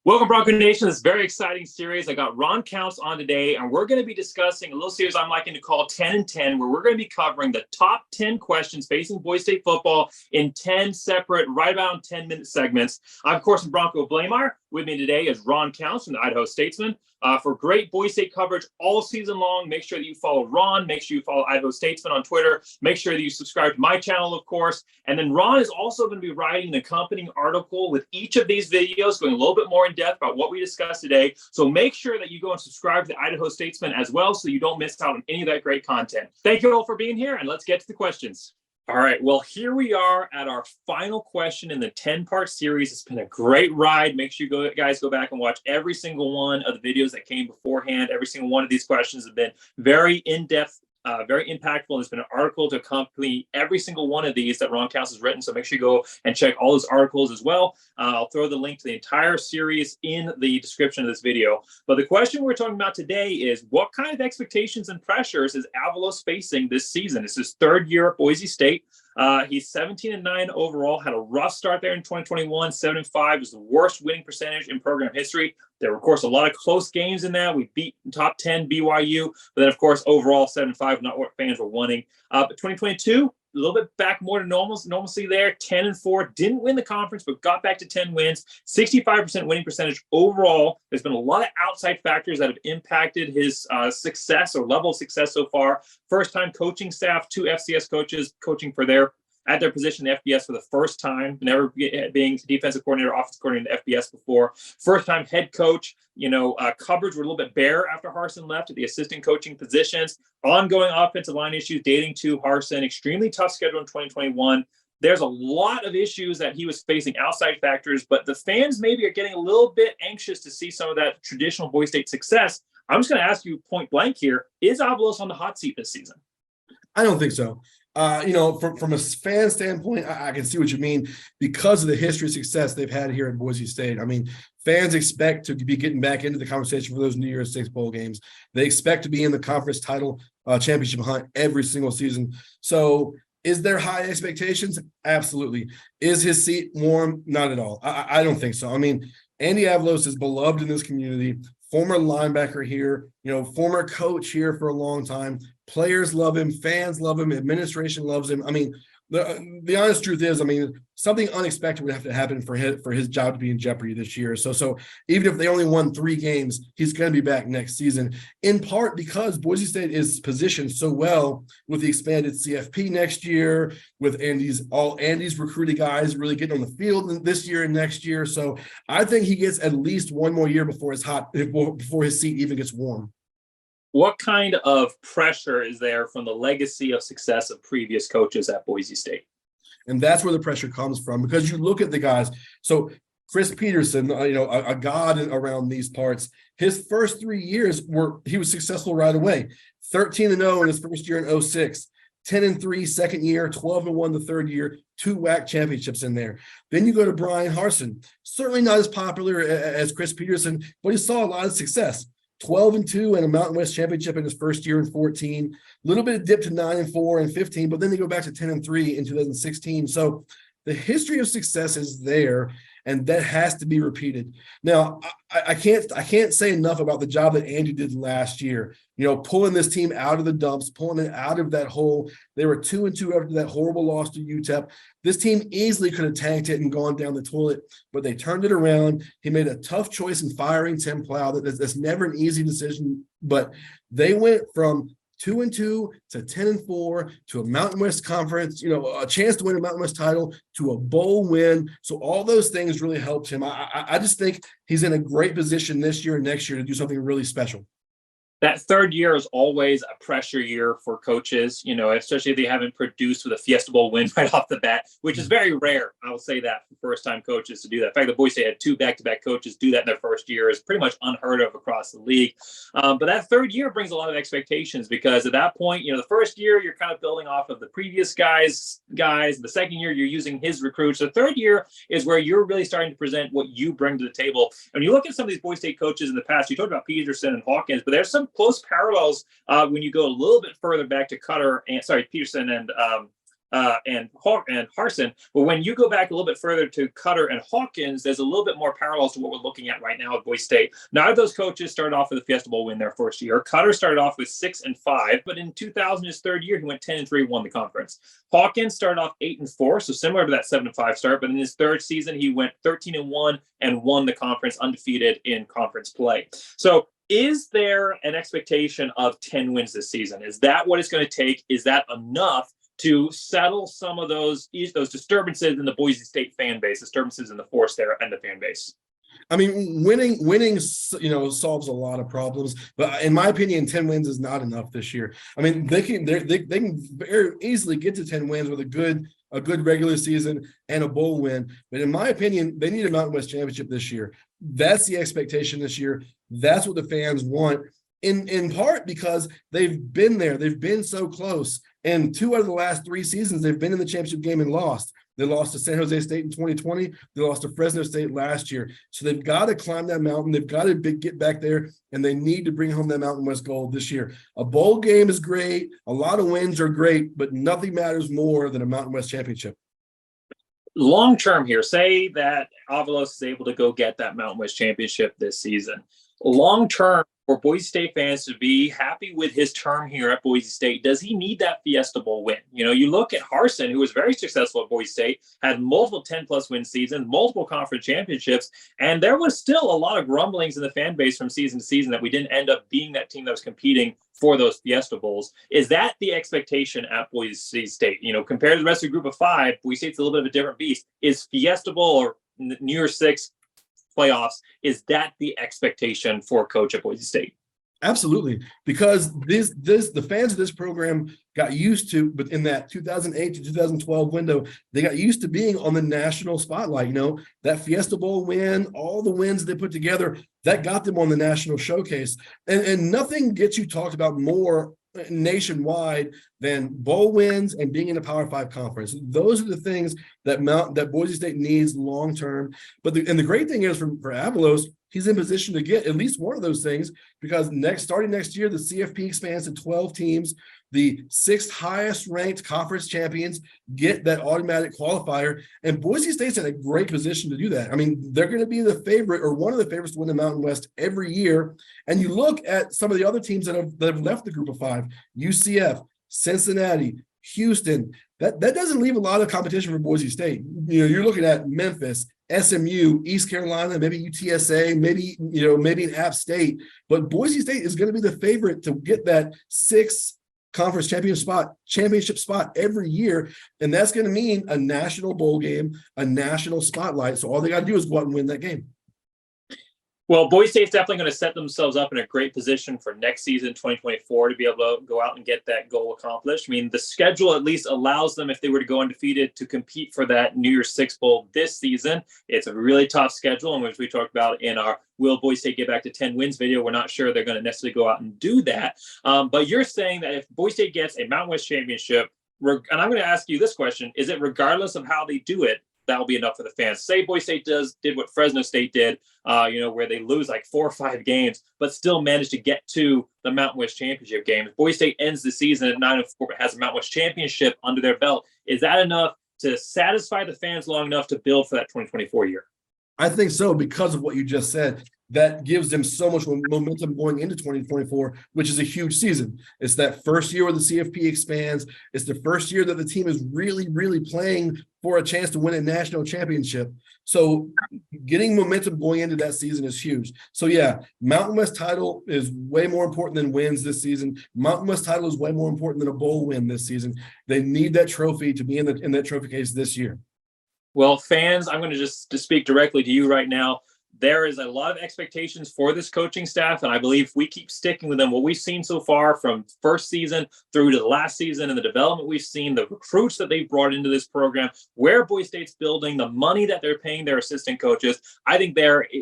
Welcome, Bronco Nation. This very exciting series. I got Ron Counts on today, and we're going to be discussing a little series I'm liking to call 10 and 10, where we're going to be covering the top 10 questions facing Boise State football in 10 separate, right about 10-minute segments. I'm, of course, Bronco Blameyer. With me today is Ron Counts from the Idaho Statesman. For great Boise State coverage all season long, make sure that you follow Ron. Make sure you follow Idaho Statesman on Twitter. Make sure that you subscribe to my channel, of course. And then Ron is also going to be writing an accompanying article with each of these videos, going a little bit more in depth about what we discussed today. So make sure that you go and subscribe to the Idaho Statesman as well, so you don't miss out on any of that great content. Thank you all for being here, and let's get to the questions. All right, well, here we are at our final question in the 10-part series. It's been a great ride. Make sure you guys go back and watch every single one of the videos that came beforehand. Every single one of these questions have been very in-depth, very impactful. There's been an article to accompany every single one of these that Ron Counts has written, so make sure you go and check all those articles as well. I'll throw the link to the entire series in the description of this video. But the question we're talking about today is, what kind of expectations and pressures is Avalos facing this season? It's his third year at Boise State. He's 17-9 overall, had a rough start there in 2021. 7-5 was the worst winning percentage in program history. There were, of course, a lot of close games in that. We beat top 10 BYU, but then, of course, overall 7-5, not what fans were wanting. But 2022, a little bit back more to normalcy there. 10-4, didn't win the conference, but got back to 10 wins. 65% winning percentage overall. There's been a lot of outside factors that have impacted his success or level of success so far. First-time coaching staff, 2 FCS coaches coaching at their position in FBS for the first time, never being defensive coordinator, offensive coordinator in FBS before. First-time head coach. Coverage were a little bit bare after Harsin left at the assistant coaching positions. Ongoing offensive line issues dating to Harsin. Extremely tough schedule in 2021. There's a lot of issues that he was facing, outside factors, but the fans maybe are getting a little bit anxious to see some of that traditional Boise State success. I'm just going to ask you point blank here, is Avalos on the hot seat this season? I don't think so. From a fan standpoint, I can see what you mean because of the history of success they've had here at Boise State. I mean, fans expect to be getting back into the conversation for those New Year's Six bowl games. They expect to be in the conference title championship hunt every single season. So is there high expectations? Absolutely. Is his seat warm? Not at all. I don't think so. I mean, Andy Avalos is beloved in this community. Former linebacker here, former coach here for a long time. Players love him, fans love him, administration loves him. I mean, the honest truth is, something unexpected would have to happen for his job to be in jeopardy this year. So even if they only won 3 games, he's going to be back next season, in part because Boise State is positioned so well with the expanded CFP next year, with all Andy's recruited guys really getting on the field this year and next year. So I think he gets at least one more year before his seat even gets warm. What kind of pressure is there from the legacy of success of previous coaches at Boise State? And that's where the pressure comes from, because you look at the guys. So Chris Peterson, a god around these parts, his first 3 years he was successful right away. 13-0 in his first year in 2006, 10-3 second year, 12-1 the third year, 2 WAC championships in there. Then you go to Brian Harsin, certainly not as popular as Chris Peterson, but he saw a lot of success. 12-2 and a Mountain West championship in his first year in 14, a little bit of dip to 9-4 and 15, but then they go back to 10-3 in 2016. So the history of success is there, and that has to be repeated. Now, I can't say enough about the job that Andy did last year, pulling this team out of the dumps, pulling it out of that hole. They were 2-2 after that horrible loss to UTEP. This team easily could have tanked it and gone down the toilet, but they turned it around. He made a tough choice in firing Tim Plow. That's never an easy decision, but they went from 2-2 to 10-4 to a Mountain West conference, a chance to win a Mountain West title, to a bowl win. So all those things really helped him. I just think he's in a great position this year and next year to do something really special. That third year is always a pressure year for coaches, especially if they haven't produced with a Fiesta Bowl win right off the bat, which is very rare. I will say that for first-time coaches to do that. In fact, the Boise State had 2 back-to-back coaches do that in their first year is pretty much unheard of across the league. But that third year brings a lot of expectations, because at that point, the first year you're kind of building off of the previous guys. The second year you're using his recruits. The third year is where you're really starting to present what you bring to the table. And when you look at some of these Boise State coaches in the past, you talked about Peterson and Hawkins, but there's some close parallels when you go a little bit further back to Peterson and and Harsin. But when you go back a little bit further to Cutter and Hawkins, there's a little bit more parallels to what we're looking at right now at Boise State. Neither of those coaches started off with a Fiesta Bowl win their first year. Cutter started off with 6-5, but in 2000, his third year, he went 10-3, won the conference. Hawkins started off 8-4, so similar to that 7-5 start, but in his third season, he went 13-1 and won the conference undefeated in conference play. So is there an expectation of 10 wins this season? Is that what it's going to take? Is that enough to settle some of those disturbances in the Boise State fan base, disturbances in the force there and the fan base? I mean, winning, solves a lot of problems. But in my opinion, 10 wins is not enough this year. I mean, they can very easily get to 10 wins with a good regular season and a bowl win. But in my opinion, they need a Mountain West championship this year. That's the expectation this year. That's what the fans want. In part because they've been there. They've been so close. And 2 out of the last 3 seasons, they've been in the championship game and lost. They lost to San Jose State in 2020. They lost to Fresno State last year. So they've got to climb that mountain. They've got to get back there, and they need to bring home that Mountain West gold this year. A bowl game is great. A lot of wins are great, but nothing matters more than a Mountain West championship. Long term here, say that Avalos is able to go get that Mountain West championship this season. Long term, for Boise State fans to be happy with his term here at Boise State, does he need that Fiesta Bowl win? You look at Harsin, who was very successful at Boise State, had multiple 10-plus win seasons, multiple conference championships, and there was still a lot of grumblings in the fan base from season to season that we didn't end up being that team that was competing for those Fiesta Bowls. Is that the expectation at Boise State? Compared to the rest of the group of 5, Boise State's a little bit of a different beast. Is Fiesta Bowl or New Year's Six playoffs, is that the expectation for coach at Boise State? Absolutely, because the fans of this program got used to, but in that 2008 to 2012 window, they got used to being on the national spotlight. That Fiesta Bowl win, all the wins they put together, that got them on the national showcase. And nothing gets you talked about more nationwide than bowl wins and being in a Power 5 conference. Those are the things that Boise State needs long term. But the great thing is for Avalos, he's in position to get at least one of those things, because starting next year, the CFP expands to 12 teams. The 6th highest ranked conference champions get that automatic qualifier, and Boise State's in a great position to do that. I mean, they're going to be the favorite or one of the favorites to win the Mountain West every year. And you look at some of the other teams that have left the group of 5, UCF, Cincinnati, Houston. That doesn't leave a lot of competition for Boise State. You're looking at Memphis, SMU, East Carolina, maybe UTSA, maybe an App State. But Boise State is going to be the favorite to get that 6th conference championship spot every year. And that's going to mean a national bowl game, a national spotlight. So all they got to do is go out and win that game. Well, Boise State's definitely going to set themselves up in a great position for next season, 2024, to be able to go out and get that goal accomplished. I mean, the schedule at least allows them, if they were to go undefeated, to compete for that New Year's Six Bowl this season. It's a really tough schedule, in which we talked about in our Will Boise State Get Back to 10 Wins video. We're not sure they're going to necessarily go out and do that. But you're saying that if Boise State gets a Mountain West championship, and I'm going to ask you this question, is it regardless of how they do it, that'll be enough for the fans? Say Boise State did what Fresno State did, where they lose like 4 or 5 games, but still manage to get to the Mountain West championship game. If Boise State ends the season at 9-4, but has a Mountain West championship under their belt, is that enough to satisfy the fans long enough to build for that 2024 year? I think so, because of what you just said. That gives them so much momentum going into 2024, which is a huge season. It's that first year where the CFP expands. It's the first year that the team is really, really playing for a chance to win a national championship. So getting momentum going into that season is huge. So yeah, Mountain West title is way more important than wins this season. Mountain West title is way more important than a bowl win this season. They need that trophy to be in that trophy case this year. Well, fans, I'm going to just speak directly to you right now. There is a lot of expectations for this coaching staff, and I believe if we keep sticking with them, what we've seen so far from first season through to the last season and the development we've seen, the recruits that they've brought into this program, where Boise State's building, the money that they're paying their assistant coaches, I think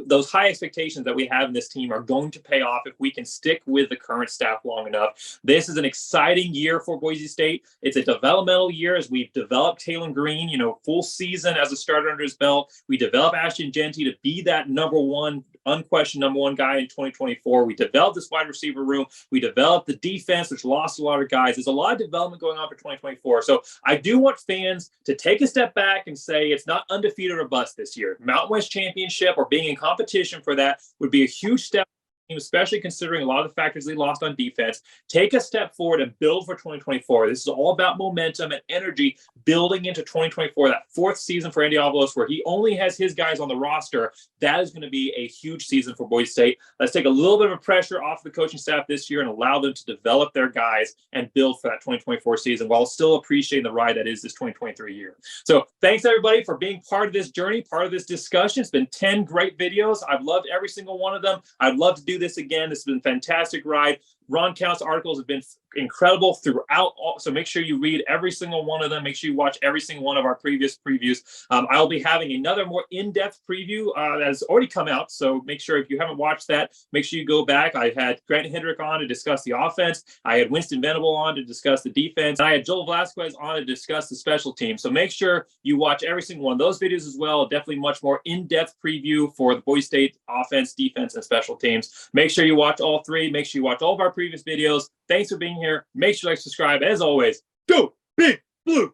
those high expectations that we have in this team are going to pay off if we can stick with the current staff long enough. This is an exciting year for Boise State. It's a developmental year as we've developed Taylon Green, full season as a starter under his belt. We develop Ashton Genty to be that number 1 unquestioned number one guy in 2024. We developed this wide receiver room. We developed the defense, which lost a lot of guys. There's a lot of development going on for 2024. So I do want fans to take a step back and say it's not undefeated or bust this year. Mountain West Championship or being in competition for that would be a huge step, especially considering a lot of the factors they lost on defense. Take a step forward and build for 2024. This is all about momentum and energy building into 2024, that fourth season for Andy Avalos, where he only has his guys on the roster. That is going to be a huge season for Boise State. Let's take a little bit of pressure off the coaching staff this year and allow them to develop their guys and build for that 2024 season while still appreciating the ride that is this 2023 year. So thanks, everybody, for being part of this journey, part of this discussion. It's been 10 great videos. I've loved every single one of them. I'd love to do this again. This has been a fantastic ride. Ron Counts articles have been incredible throughout. So make sure you read every single one of them. Make sure you watch every single one of our previous previews. I'll be having another more in-depth preview that has already come out. So make sure if you haven't watched that, make sure you go back. I had Grant Hendrick on to discuss the offense. I had Winston Venable on to discuss the defense. And I had Joel Velasquez on to discuss the special team. So make sure you watch every single one of those videos as well. Definitely much more in-depth preview for the Boise State offense, defense, and special teams. Make sure you watch all three. Make sure you watch all of our previous videos. Thanks for being here. Make sure you like, subscribe. As always, go Big Blue.